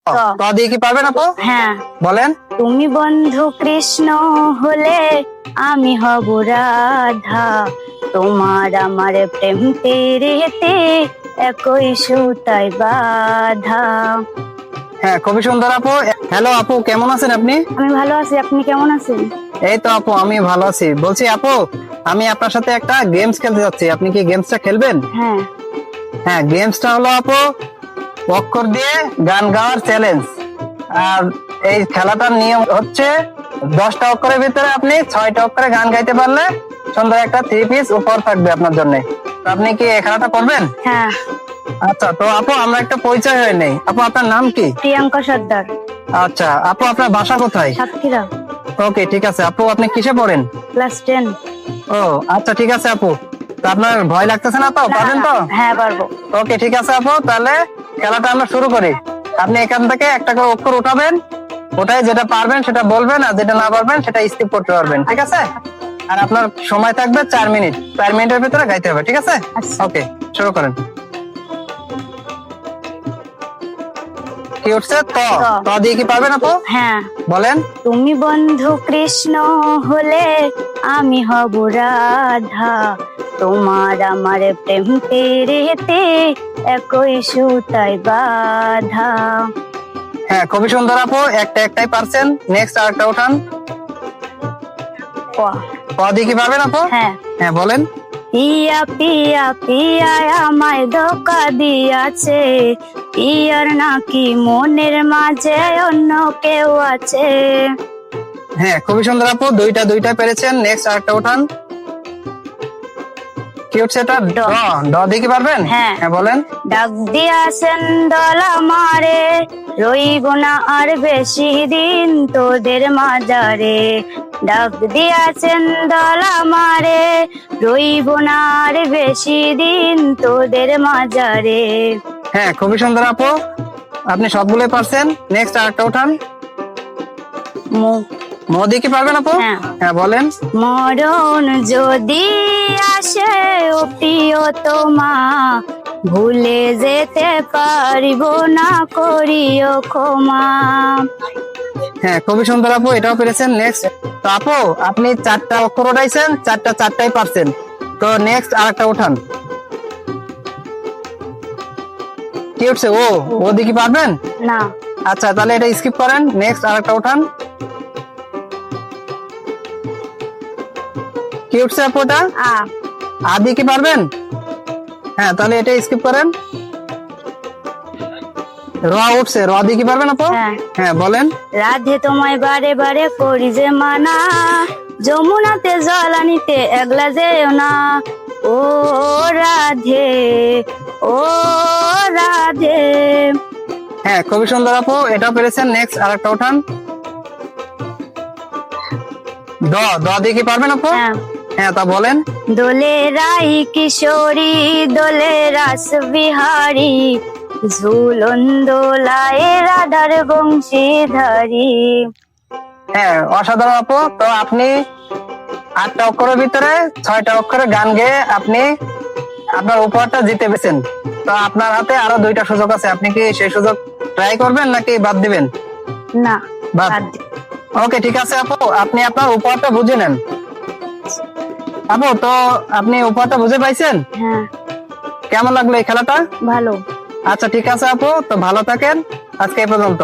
ক দিয়ে কি পারবেন আপু? হ্যাঁ বলেন। তুমি বন্ধু কৃষ্ণ হলে আমি হব রাধা, তোমার আমার প্রেম তীরেতে একই সুতায় বাধা। হ্যাঁ, খুবই সুন্দর আপু। হ্যালো আপু, কেমন আছেন আপনি? আমি ভালো আছি, আপনি কেমন আছেন? এই তো আপু, আমি ভালো আছি। বলছি আপু, আমি আপনার সাথে একটা গেমস খেলতে যাচ্ছি, আপনি কি গেমসটা খেলবেন? হ্যাঁ। হ্যাঁ, গেমসটা হলো আপু অক্ষর দিয়ে গান গাওয়ার চ্যালেঞ্জ। আর এই খেলাটার নিয়ম হচ্ছে 10টা অক্ষরের ভিতরে আপনি 6টা অক্ষরে গান গাইতে পারলে সুন্দর একটা 3 পিস উপহার থাকবে আপনার জন্য। তো আপনি কি এই খেলাটা করবেন? হ্যাঁ। আচ্ছা, তো আপু আমরা একটা পরিচয় হয়ে নেই। আপু আপনার নাম কি? প্রিয়াঙ্কা সর্দার। আচ্ছা আপু, আপনার বাসা কোথায়? সাতক্ষীরা। ওকে, ঠিক আছে আপু। আপনি কিসে পড়েন? ক্লাস 10। ও আচ্ছা, ঠিক আছে আপু। তো আপনার ভয় লাগতেছে না তো? পারবেন তো? হ্যাঁ পারবো। ওকে, ঠিক আছে আপু, তাহলে খেলাটা আমরা শুরু করি। আপনি এখান থেকে একটা করে অক্ষর উঠাবেন, ওটাই যেটা পারবেন সেটা বলবেন, আর যেটা না পারবেন সেটা স্কিপ করতে পারবেন, ঠিক আছে? আর আপনার সময় থাকবে 4 মিনিট। 4 মিনিটের ভিতরে গাইতে হবে, ঠিক আছে? ওকে, শুরু করেন। কি উঠছে? ত দিয়ে কি পারবেন আপু? হ্যাঁ। বলেন। তুমি বন্ধু কৃষ্ণ হলে আমি হব রাধা, তোমার আমার প্রেম তীরেতে একই সুতায় বাধা। হ্যাঁ, খুবই সুন্দর আপু, একটাই পারছেন। নেক্সট আরেকটা উঠান। ক দিয়ে কি পারবেন আপু? হ্যাঁ। হ্যাঁ, বলেন। পিয়া পিয়া পিয়া আমায় ধোকা দিয়াছে, পিয়ার নাকি মনের মাঝে অন্য কেউ আছে। হ্যাঁ, খুবই সুন্দর আপু, দুইটা পেরেছেন। নেক্সট আরেকটা উঠান। কি হচ্ছে এটা? ড দিয়ে কি পারবেন? হ্যাঁ। হ্যাঁ, বলেন। ডাক দিয়াছেন দল আমারে, রইব না আর বেশি দিন তোদের মাজারে। ডাক দিয়াছেন দল আমারে, রইব না আর বেশি দিন তোদের মাজারে। হ্যাঁ, খুবই সুন্দর আপু, আপনি সবগুলোই পারছেন। নেক্সট আরেকটা উঠান। ম দিয়ে কি পারবেন আপু? হ্যাঁ। হ্যাঁ, বলেন। মরণ যদি আসে ও প্রিয়তমা, ভুলে যেতে পারিব না, করিও ক্ষমা। হ্যাঁ, খুবই সুন্দর আপু, এটাও পেরেছেন। নেক্সট। তো আপু, আপনি 4টা অক্ষর উঠাইছেন, চারটাই পারছেন। তো নেক্সট আরেকটা উঠান। কি উঠছে? ও দিয়ে কি পারবেন? না। আচ্ছা, তাহলে এটা স্কিপ করেন। নেক্সট আরেকটা উঠান। কি উঠছে আপু? এটা আ দিয়ে কি পারবেন? হ্যাঁ, তাহলে এটা স্কিপ করেন। র উঠছে, র দিয়ে কি পারবেন আপু? হ্যাঁ, বলেন। রাধে তোমায় বারে বারে করি যে মানা, যমুনাতে জল আনিতে একলা যেও না। ও রাধে, ও রাধে। হ্যাঁ, খুবই সুন্দর আপু, এটাও পেরেছেন। নেক্সট আরেকটা উঠান। দ দিয়ে কি পারবেন আপু? হ্যাঁ, তা বলেন। দোলে রাই কিশোরী, দোলে রাস বিহারী, ঝুলন দোলায় রাধার বংশীধারী। হ্যাঁ, অসাধারণ আপু। তো আপনি 8টা অক্ষরের ভিতরে 6টা অক্ষরে গান গেয়ে আপনি আপনার উপহারটা জিতে পেয়েছেন। তো আপনার হাতে আরো 2টা সুযোগ আছে, আপনি কি সেই সুযোগ ট্রাই করবেন নাকি বাদ দিবেন? না, বাদ। ওকে, ঠিক আছে আপু, আপনি আপনার উপহারটা বুঝে নেন। আপু, তো আপনি উপহারটা বুঝে পাইছেন? হ্যাঁ। কেমন লাগলো এই খেলাটা? ভালো। আচ্ছা, ঠিক আছে আপু, তো ভালো থাকেন। আজকে এই পর্যন্ত।